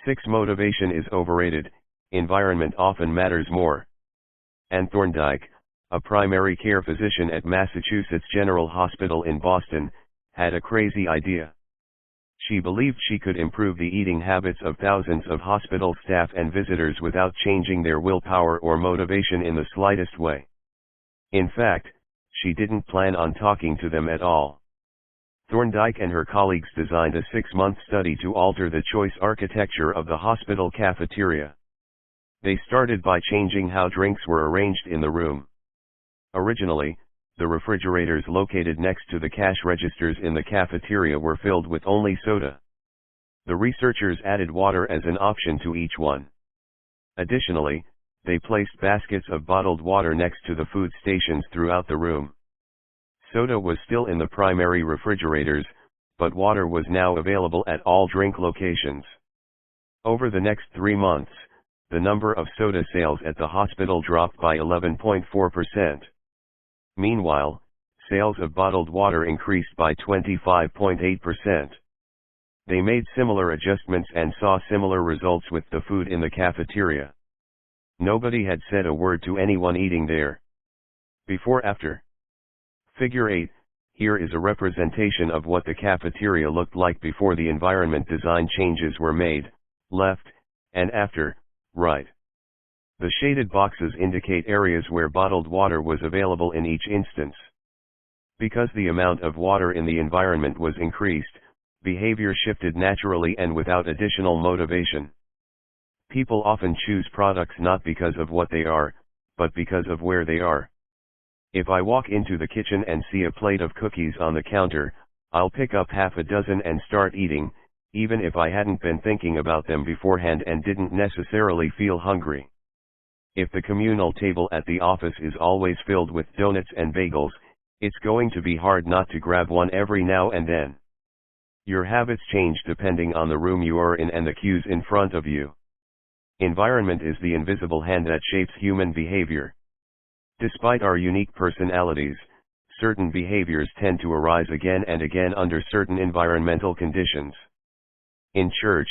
6. Motivation is overrated, environment often matters more. Ann Thorndike, a primary care physician at Massachusetts General Hospital in Boston, had a crazy idea. She believed she could improve the eating habits of thousands of hospital staff and visitors without changing their willpower or motivation in the slightest way. In fact, she didn't plan on talking to them at all. Thorndike and her colleagues designed a 6-month study to alter the choice architecture of the hospital cafeteria. They started by changing how drinks were arranged in the room. Originally, the refrigerators located next to the cash registers in the cafeteria were filled with only soda. The researchers added water as an option to each one. Additionally, they placed baskets of bottled water next to the food stations throughout the room. Soda was still in the primary refrigerators, but water was now available at all drink locations. Over the next 3 months, the number of soda sales at the hospital dropped by 11.4%. Meanwhile, sales of bottled water increased by 25.8%. They made similar adjustments and saw similar results with the food in the cafeteria. Nobody had said a word to anyone eating there. Before-after. Figure 8, here is a representation of what the cafeteria looked like before the environment design changes were made, left, and after, right. The shaded boxes indicate areas where bottled water was available in each instance. Because the amount of water in the environment was increased, behavior shifted naturally and without additional motivation. People often choose products not because of what they are, but because of where they are. If I walk into the kitchen and see a plate of cookies on the counter, I'll pick up half a dozen and start eating, even if I hadn't been thinking about them beforehand and didn't necessarily feel hungry. If the communal table at the office is always filled with donuts and bagels, it's going to be hard not to grab one every now and then. Your habits change depending on the room you are in and the cues in front of you. Environment is the invisible hand that shapes human behavior. Despite our unique personalities, certain behaviors tend to arise again and again under certain environmental conditions. In church,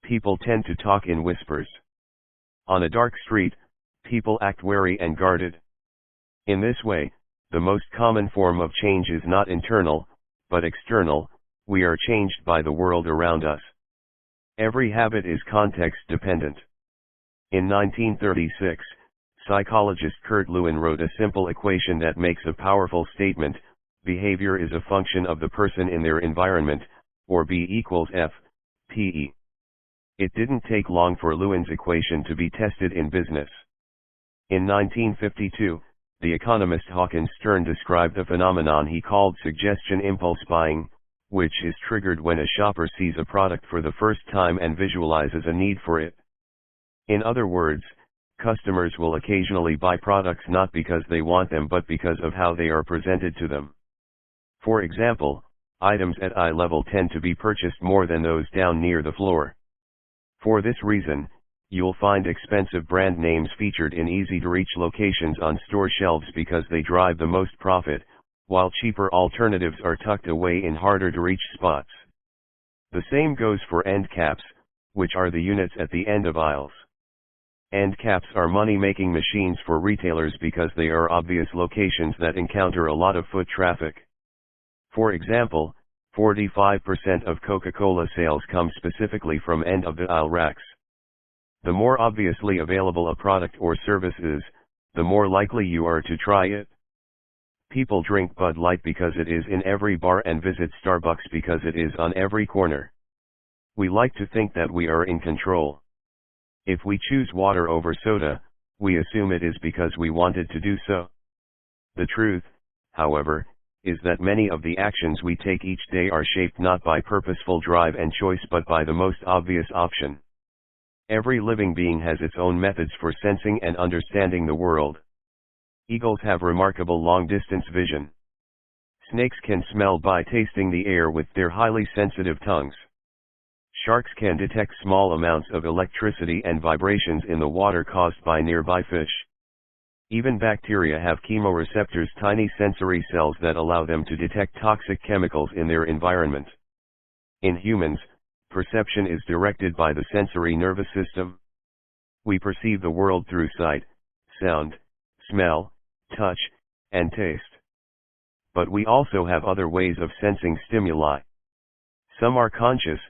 people tend to talk in whispers. On a dark street, people act wary and guarded. In this way, the most common form of change is not internal, but external. We are changed by the world around us. Every habit is context dependent. In 1936, psychologist Kurt Lewin wrote a simple equation that makes a powerful statement: behavior is a function of the person in their environment, or B equals F, PE. It didn't take long for Lewin's equation to be tested in business. In 1952, the economist Hawkins Stern described a phenomenon he called suggestion impulse buying, which is triggered when a shopper sees a product for the first time and visualizes a need for it. In other words, customers will occasionally buy products not because they want them but because of how they are presented to them. For example, items at eye level tend to be purchased more than those down near the floor. For this reason, you'll find expensive brand names featured in easy-to-reach locations on store shelves because they drive the most profit, while cheaper alternatives are tucked away in harder-to-reach spots. The same goes for end caps, which are the units at the end of aisles. End caps are money-making machines for retailers because they are obvious locations that encounter a lot of foot traffic. For example, 45% of Coca-Cola sales come specifically from end-of-the-aisle racks. The more obviously available a product or service is, the more likely you are to try it. People drink Bud Light because it is in every bar and visit Starbucks because it is on every corner. We like to think that we are in control. If we choose water over soda, we assume it is because we wanted to do so. The truth, however, is that many of the actions we take each day are shaped not by purposeful drive and choice but by the most obvious option. Every living being has its own methods for sensing and understanding the world. Eagles have remarkable long-distance vision. Snakes can smell by tasting the air with their highly sensitive tongues. Sharks can detect small amounts of electricity and vibrations in the water caused by nearby fish. Even bacteria have chemoreceptors, tiny sensory cells that allow them to detect toxic chemicals in their environment. In humans, perception is directed by the sensory nervous system. We perceive the world through sight, sound, smell, touch, and taste. But we also have other ways of sensing stimuli. Some are conscious,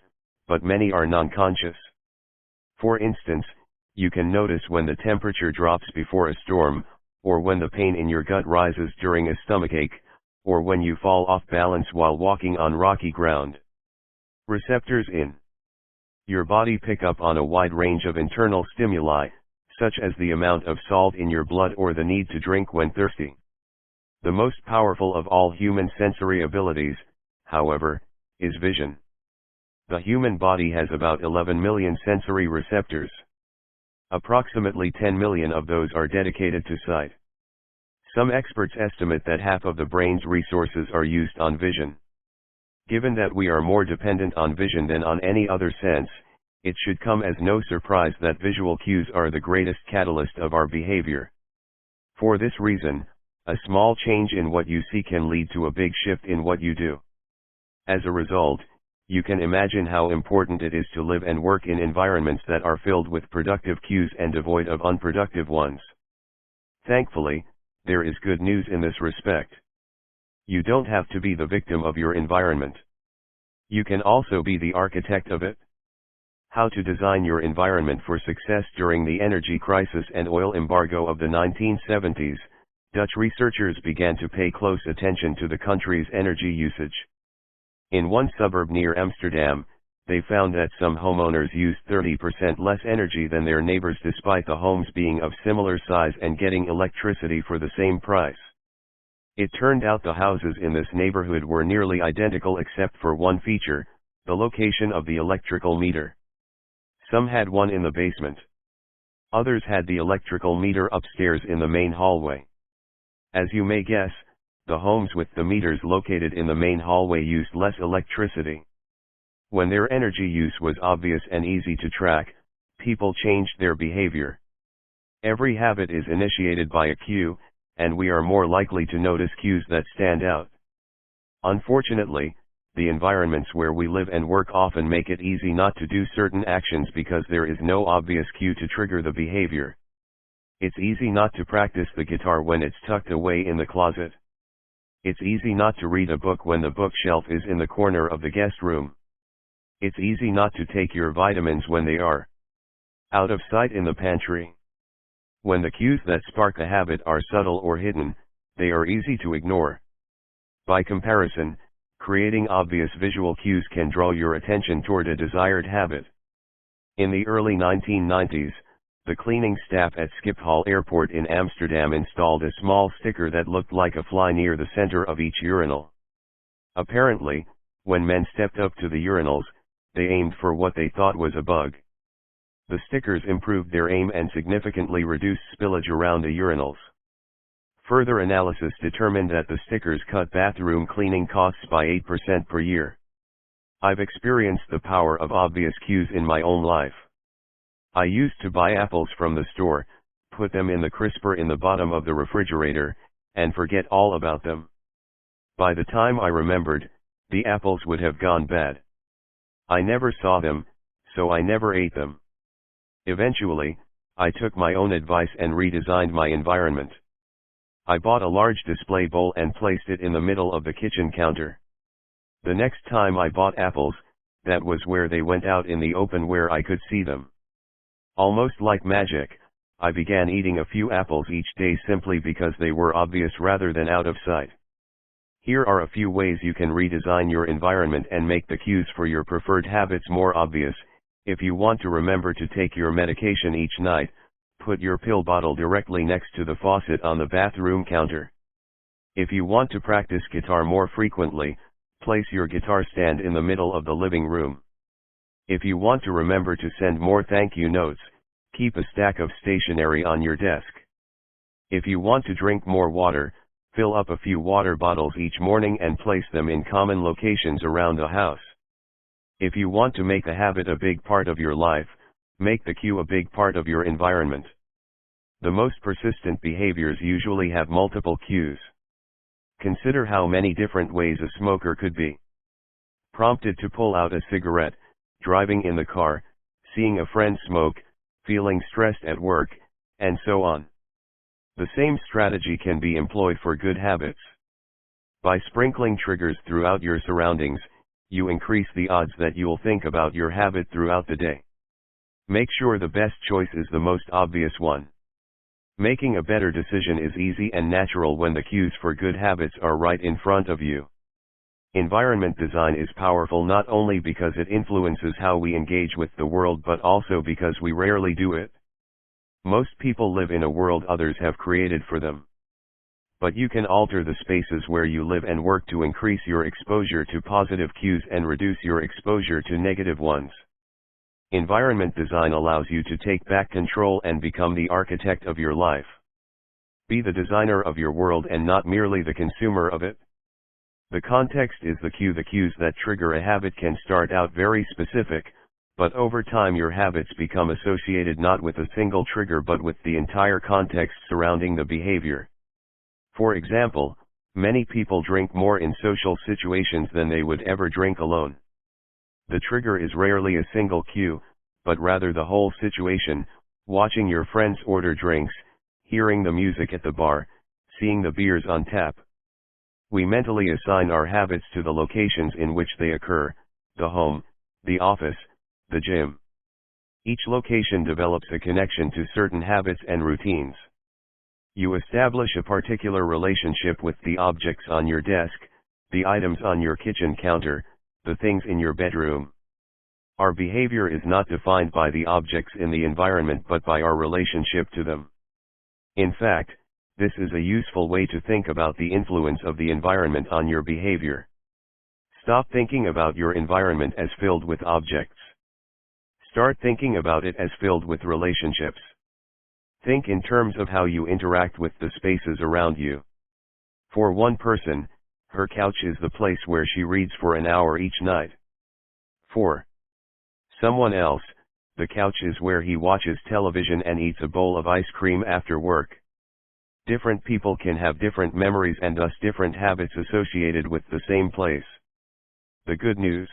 but many are non-conscious. For instance, you can notice when the temperature drops before a storm, or when the pain in your gut rises during a stomachache, or when you fall off balance while walking on rocky ground. Receptors in your body pick up on a wide range of internal stimuli, such as the amount of salt in your blood or the need to drink when thirsty. The most powerful of all human sensory abilities, however, is vision. The human body has about 11 million sensory receptors. Approximately 10 million of those are dedicated to sight. Some experts estimate that half of the brain's resources are used on vision. Given that we are more dependent on vision than on any other sense, it should come as no surprise that visual cues are the greatest catalyst of our behavior. For this reason, a small change in what you see can lead to a big shift in what you do. As a result, you can imagine how important it is to live and work in environments that are filled with productive cues and devoid of unproductive ones. Thankfully, there is good news in this respect. You don't have to be the victim of your environment. You can also be the architect of it. How to design your environment for success during the energy crisis and oil embargo of the 1970s, Dutch researchers began to pay close attention to the country's energy usage. In one suburb near Amsterdam, they found that some homeowners used 30% less energy than their neighbors despite the homes being of similar size and getting electricity for the same price. It turned out the houses in this neighborhood were nearly identical except for one feature, the location of the electrical meter. Some had one in the basement. Others had the electrical meter upstairs in the main hallway. As you may guess, the homes with the meters located in the main hallway used less electricity. When their energy use was obvious and easy to track, people changed their behavior. Every habit is initiated by a cue, and we are more likely to notice cues that stand out. Unfortunately, the environments where we live and work often make it easy not to do certain actions because there is no obvious cue to trigger the behavior. It's easy not to practice the guitar when it's tucked away in the closet. It's easy not to read a book when the bookshelf is in the corner of the guest room. It's easy not to take your vitamins when they are out of sight in the pantry. When the cues that spark a habit are subtle or hidden, they are easy to ignore. By comparison, creating obvious visual cues can draw your attention toward a desired habit. In the early 1990s, the cleaning staff at Schiphol Airport in Amsterdam installed a small sticker that looked like a fly near the center of each urinal. Apparently, when men stepped up to the urinals, they aimed for what they thought was a bug. The stickers improved their aim and significantly reduced spillage around the urinals. Further analysis determined that the stickers cut bathroom cleaning costs by 8% per year. I've experienced the power of obvious cues in my own life. I used to buy apples from the store, put them in the crisper in the bottom of the refrigerator, and forget all about them. By the time I remembered, the apples would have gone bad. I never saw them, so I never ate them. Eventually, I took my own advice and redesigned my environment. I bought a large display bowl and placed it in the middle of the kitchen counter. The next time I bought apples, that was where they went out in the open where I could see them. Almost like magic, I began eating a few apples each day simply because they were obvious rather than out of sight. Here are a few ways you can redesign your environment and make the cues for your preferred habits more obvious. If you want to remember to take your medication each night, put your pill bottle directly next to the faucet on the bathroom counter. If you want to practice guitar more frequently, place your guitar stand in the middle of the living room. If you want to remember to send more thank you notes, keep a stack of stationery on your desk. If you want to drink more water, fill up a few water bottles each morning and place them in common locations around the house. If you want to make a habit a big part of your life, make the cue a big part of your environment. The most persistent behaviors usually have multiple cues. Consider how many different ways a smoker could be prompted to pull out a cigarette, driving in the car, seeing a friend smoke, feeling stressed at work, and so on. The same strategy can be employed for good habits. By sprinkling triggers throughout your surroundings, you increase the odds that you'll think about your habit throughout the day. Make sure the best choice is the most obvious one. Making a better decision is easy and natural when the cues for good habits are right in front of you. Environment design is powerful not only because it influences how we engage with the world but also because we rarely do it. Most people live in a world others have created for them. But you can alter the spaces where you live and work to increase your exposure to positive cues and reduce your exposure to negative ones. Environment design allows you to take back control and become the architect of your life. Be the designer of your world and not merely the consumer of it. The context is the cue. The cues that trigger a habit can start out very specific, but over time your habits become associated not with a single trigger but with the entire context surrounding the behavior. For example, many people drink more in social situations than they would ever drink alone. The trigger is rarely a single cue, but rather the whole situation: watching your friends order drinks, hearing the music at the bar, seeing the beers on tap. We mentally assign our habits to the locations in which they occur: the home, the office, the gym. Each location develops a connection to certain habits and routines. You establish a particular relationship with the objects on your desk, the items on your kitchen counter, the things in your bedroom. Our behavior is not defined by the objects in the environment but by our relationship to them. In fact, this is a useful way to think about the influence of the environment on your behavior. Stop thinking about your environment as filled with objects. Start thinking about it as filled with relationships. Think in terms of how you interact with the spaces around you. For one person, her couch is the place where she reads for an hour each night. For someone else, the couch is where he watches television and eats a bowl of ice cream after work. Different people can have different memories and thus different habits associated with the same place. The good news: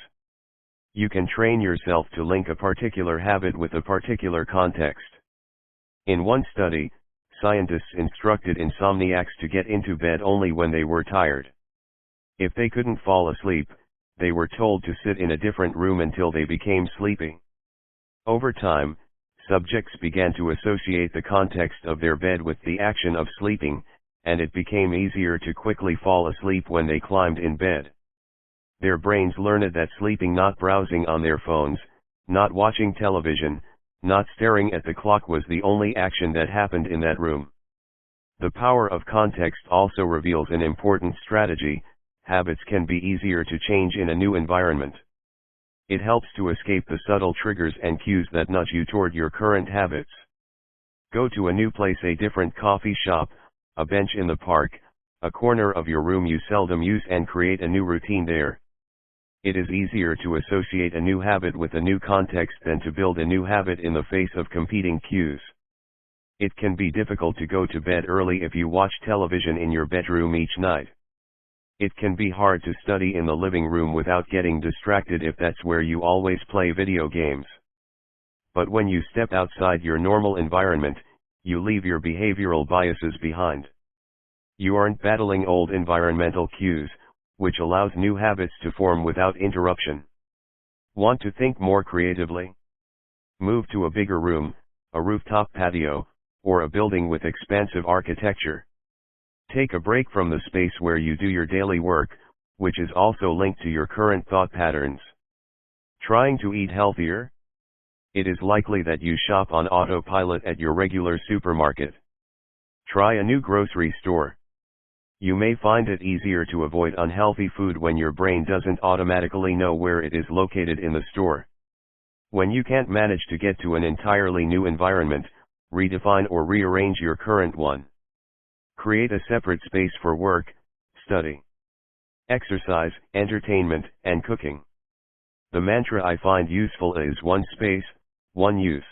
you can train yourself to link a particular habit with a particular context. In one study, scientists instructed insomniacs to get into bed only when they were tired. If they couldn't fall asleep, they were told to sit in a different room until they became sleepy. Over time, subjects began to associate the context of their bed with the action of sleeping, and it became easier to quickly fall asleep when they climbed in bed. Their brains learned that sleeping, not browsing on their phones, not watching television, not staring at the clock, was the only action that happened in that room. The power of context also reveals an important strategy: habits can be easier to change in a new environment. It helps to escape the subtle triggers and cues that nudge you toward your current habits. Go to a new place, a different coffee shop, a bench in the park, a corner of your room you seldom use, and create a new routine there. It is easier to associate a new habit with a new context than to build a new habit in the face of competing cues. It can be difficult to go to bed early if you watch television in your bedroom each night. It can be hard to study in the living room without getting distracted if that's where you always play video games. But when you step outside your normal environment, you leave your behavioral biases behind. You aren't battling old environmental cues, which allows new habits to form without interruption. Want to think more creatively? Move to a bigger room, a rooftop patio, or a building with expansive architecture. Take a break from the space where you do your daily work, which is also linked to your current thought patterns. Trying to eat healthier? It is likely that you shop on autopilot at your regular supermarket. Try a new grocery store. You may find it easier to avoid unhealthy food when your brain doesn't automatically know where it is located in the store. When you can't manage to get to an entirely new environment, redefine or rearrange your current one. Create a separate space for work, study, exercise, entertainment, and cooking. The mantra I find useful is one space, one use.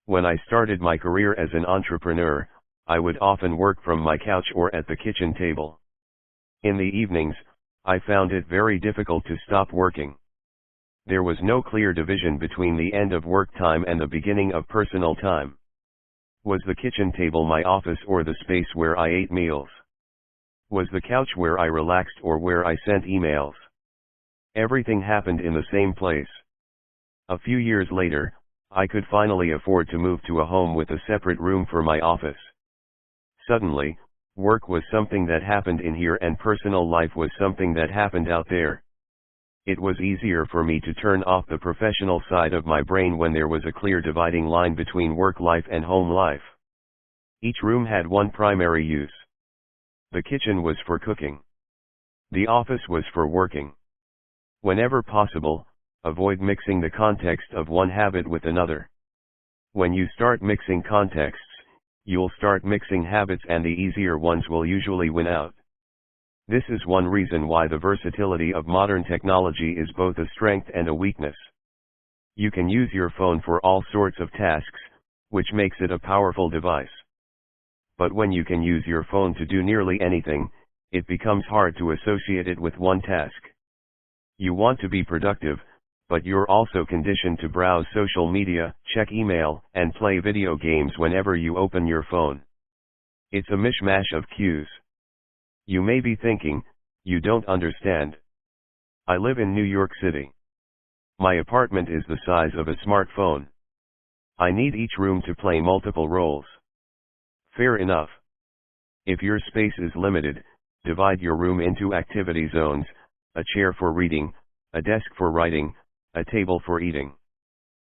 When I started my career as an entrepreneur, I would often work from my couch or at the kitchen table. In the evenings, I found it very difficult to stop working. There was no clear division between the end of work time and the beginning of personal time. Was the kitchen table my office or the space where I ate meals? Was the couch where I relaxed or where I sent emails? Everything happened in the same place. A few years later, I could finally afford to move to a home with a separate room for my office. Suddenly, work was something that happened in here and personal life was something that happened out there. It was easier for me to turn off the professional side of my brain when there was a clear dividing line between work life and home life. Each room had one primary use. The kitchen was for cooking. The office was for working. Whenever possible, avoid mixing the context of one habit with another. When you start mixing contexts, you'll start mixing habits and the easier ones will usually win out. This is one reason why the versatility of modern technology is both a strength and a weakness. You can use your phone for all sorts of tasks, which makes it a powerful device. But when you can use your phone to do nearly anything, it becomes hard to associate it with one task. You want to be productive, but you're also conditioned to browse social media, check email, and play video games whenever you open your phone. It's a mishmash of cues. You may be thinking, you don't understand. I live in New York City. My apartment is the size of a smartphone. I need each room to play multiple roles. Fair enough. If your space is limited, divide your room into activity zones, a chair for reading, a desk for writing, a table for eating.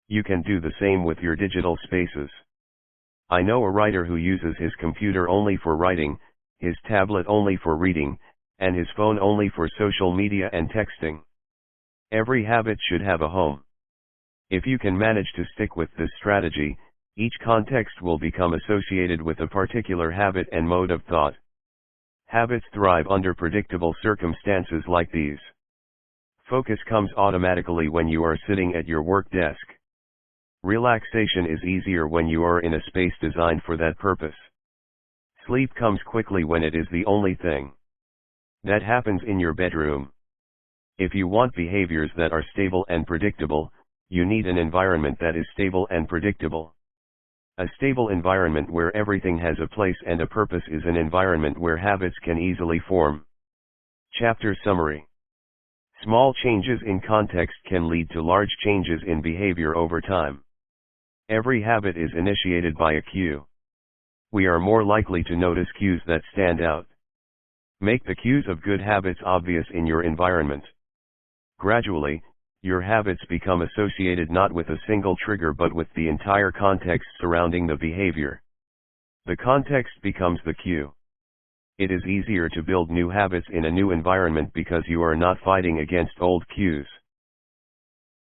You can do the same with your digital spaces. I know a writer who uses his computer only for writing, his tablet only for reading, and his phone only for social media and texting. Every habit should have a home. If you can manage to stick with this strategy, each context will become associated with a particular habit and mode of thought. Habits thrive under predictable circumstances like these. Focus comes automatically when you are sitting at your work desk. Relaxation is easier when you are in a space designed for that purpose. Sleep comes quickly when it is the only thing that happens in your bedroom. If you want behaviors that are stable and predictable, you need an environment that is stable and predictable. A stable environment where everything has a place and a purpose is an environment where habits can easily form. Chapter Summary. Small changes in context can lead to large changes in behavior over time. Every habit is initiated by a cue. We are more likely to notice cues that stand out. Make the cues of good habits obvious in your environment. Gradually, your habits become associated not with a single trigger but with the entire context surrounding the behavior. The context becomes the cue. It is easier to build new habits in a new environment because you are not fighting against old cues.